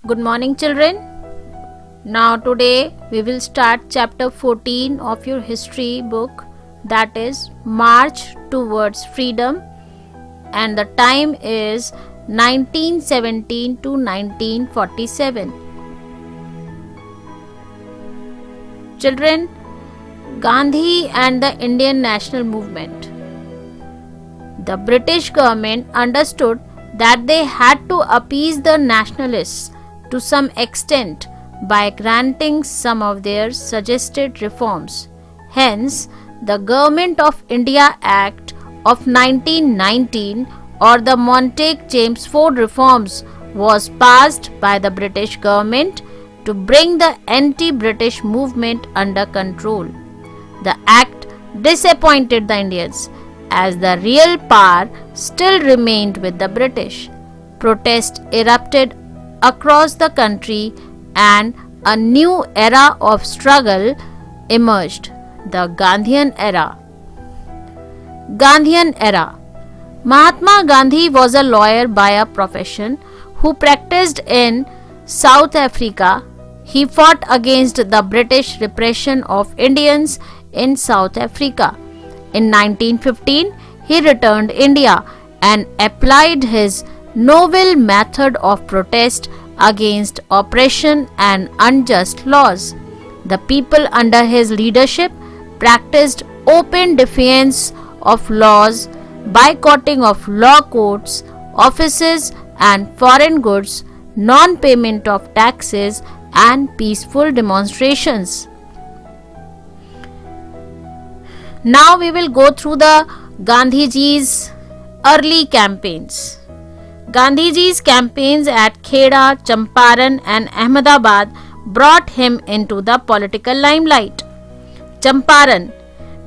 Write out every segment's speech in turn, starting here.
Good morning, children. Now today we will start chapter 14 of your history book, that is March Towards Freedom, and the time is 1917 to 1947. Children, Gandhi and the Indian national movement. The British government understood that they had to appease the nationalists to some extent by granting some of their suggested reforms. Hence, the Government of India Act of 1919 or the Montague-Chelmsford reforms was passed by the British government to bring the anti-British movement under control. The act disappointed the Indians as the real power still remained with the British. Protests erupted across the country and a new era of struggle emerged, the Gandhian era. Gandhian era. Mahatma Gandhi was a lawyer by a profession who practiced in South Africa. He fought against the British repression of Indians in South Africa. In 1915, he returned India and applied his novel method of protest against oppression and unjust laws. The people under his leadership practiced open defiance of laws, boycotting of law courts, offices and foreign goods, non-payment of taxes and peaceful demonstrations. Now we will go through the Gandhiji's early campaigns. Gandhiji's campaigns at Kheda, Champaran and Ahmedabad brought him into the political limelight. Champaran.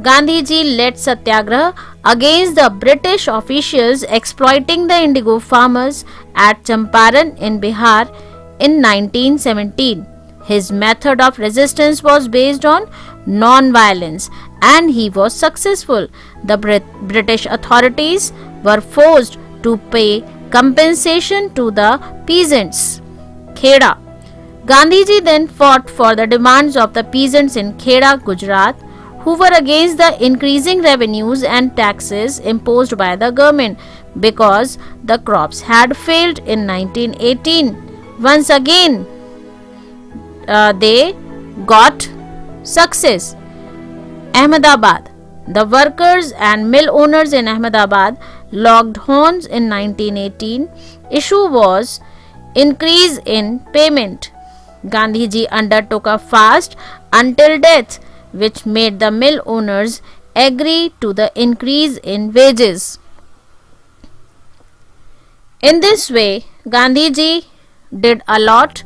Gandhiji led satyagraha against the British officials exploiting the indigo farmers at Champaran in Bihar in 1917. His method of resistance was based on non-violence and he was successful. The British authorities were forced to pay compensation to the peasants. Kheda. Gandhiji then fought for the demands of the peasants in Kheda, Gujarat, who were against the increasing revenues and taxes imposed by the government because the crops had failed in 1918. Once again, they got success. Ahmedabad. The workers and mill owners in Ahmedabad locked horns in 1918. Issue was increase in payment. Gandhiji undertook a fast until death, which made the mill owners agree to the increase in wages. In this way, Gandhiji did a lot,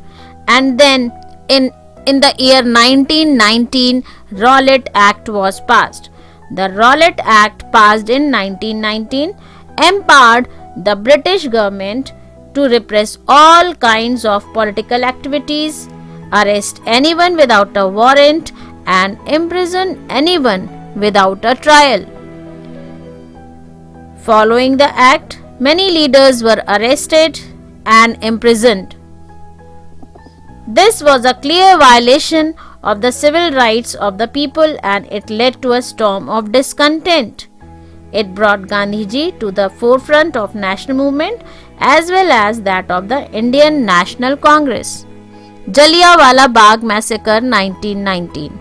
and then in the year 1919, Rowlatt Act was passed. The Rowlatt Act, passed in 1919, empowered the British government to repress all kinds of political activities, arrest anyone without a warrant, and imprison anyone without a trial. Following the act, many leaders were arrested and imprisoned. This was a clear violation of the civil rights of the people and it led to a storm of discontent. It brought Gandhiji to the forefront of national movement as well as that of the Indian National Congress. Jallianwala Bagh Massacre 1919.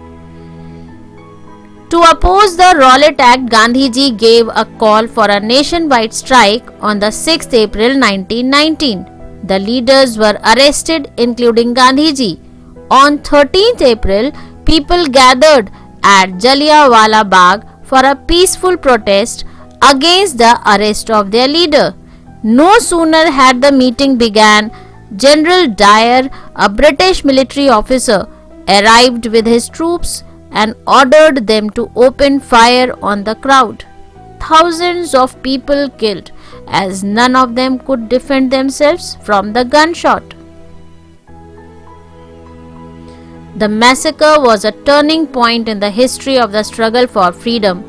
To oppose the Rowlatt Act, Gandhiji gave a call for a nationwide strike on the 6th April 1919. The leaders were arrested, including Gandhiji. On 13th April, people gathered at Jallianwala Bagh for a peaceful protest against the arrest of their leader. No sooner had the meeting begun, General Dyer, a British military officer, arrived with his troops and ordered them to open fire on the crowd. Thousands of people killed, as none of them could defend themselves from the gunshot. The massacre was a turning point in the history of the struggle for freedom.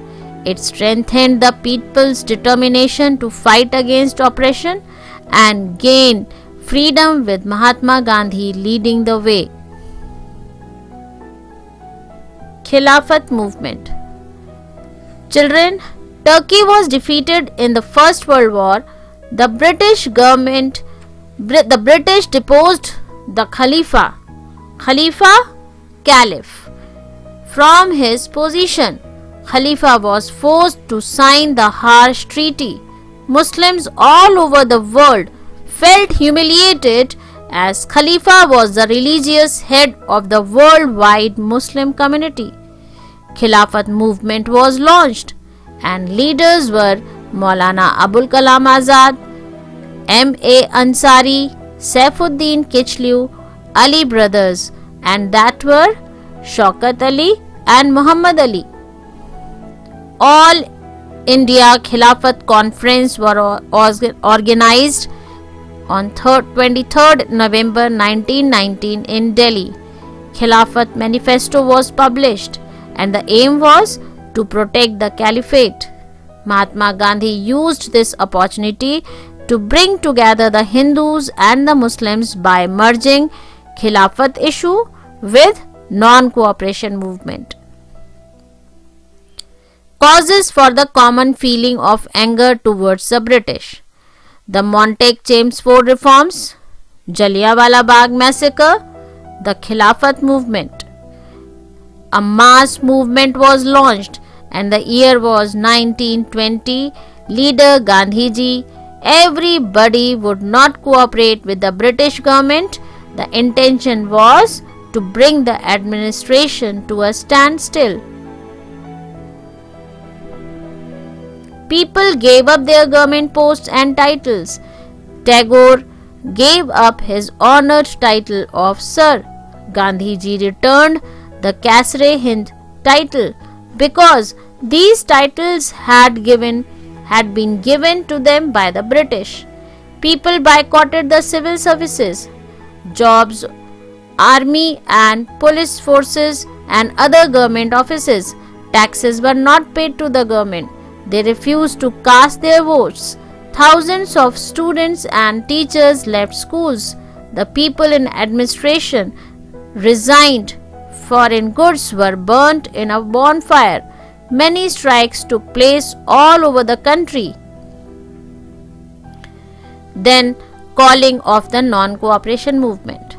It strengthened the people's determination to fight against oppression and gain freedom with Mahatma Gandhi leading the way. Khilafat movement. Children, Turkey was defeated in the First World War. The British deposed the Caliph, from his position. Khalifa was forced to sign the harsh treaty. Muslims all over the world felt humiliated as Khalifa was the religious head of the worldwide Muslim community. Khilafat movement was launched and leaders were Maulana Abul Kalam Azad, M.A. Ansari, Saifuddin Kichliu, Ali brothers, and that were Shaukat Ali and Muhammad Ali. All India Khilafat Conference were organized on 23rd November 1919 in Delhi. Khilafat Manifesto was published and the aim was to protect the Caliphate. Mahatma Gandhi used this opportunity to bring together the Hindus and the Muslims by merging Khilafat issue with non-cooperation movement. Causes for the common feeling of anger towards the British. The Montague-Chelmsford reforms, Jallianwala Bagh massacre, the Khilafat movement. A mass movement was launched and the year was 1920. Leader Gandhiji, everybody would not cooperate with the British government. The intention was to bring the administration to a standstill. People gave up their government posts and titles. Tagore gave up his honored title of Sir. Gandhiji returned the Kasre-Hind title because these titles had been given to them by the British. People boycotted the civil services, jobs, army and police forces and other government offices. Taxes were not paid to the government. They refused to cast their votes. Thousands of students and teachers left schools. The people in administration resigned. Foreign goods were burnt in a bonfire. Many strikes took place all over the country. Then, calling of the non-cooperation movement.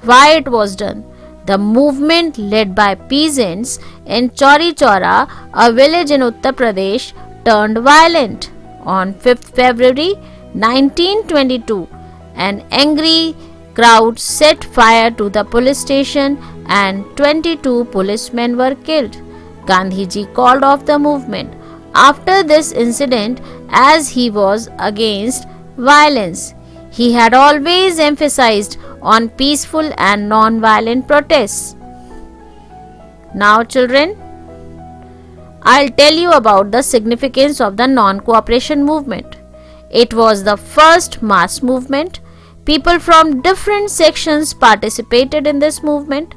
Why it was done? The movement led by peasants in Chauri Chaura, a village in Uttar Pradesh, turned violent. On 5th February 1922, an angry crowd set fire to the police station and 22 policemen were killed. Gandhiji called off the movement after this incident as he was against violence. He had always emphasized on peaceful and non-violent protests. Now children, I'll tell you about the significance of the non-cooperation movement. It was the first mass movement. People from different sections participated in this movement.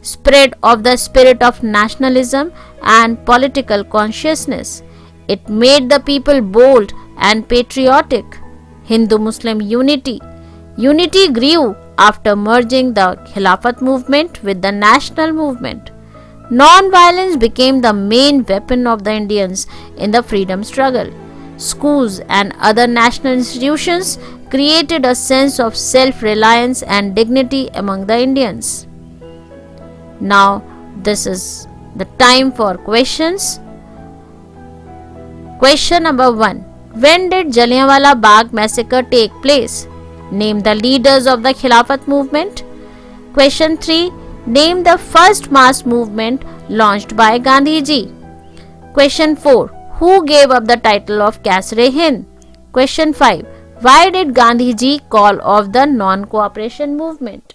Spread of the spirit of nationalism and political consciousness. It made the people bold and patriotic. Hindu-Muslim unity. Unity grew after merging the Khilafat movement with the national movement. Non-violence became the main weapon of the Indians in the freedom struggle. Schools and other national institutions created a sense of self-reliance and dignity among the Indians. Now, this is the time for questions. Question number 1. When did Jallianwala Bagh massacre take place? Name the leaders of the Khilafat movement. Question 3. Name the first mass movement launched by Gandhiji. Question 4. Who gave up the title of Kasre-Hind? Question 5. Why did Gandhiji call off the non-cooperation movement?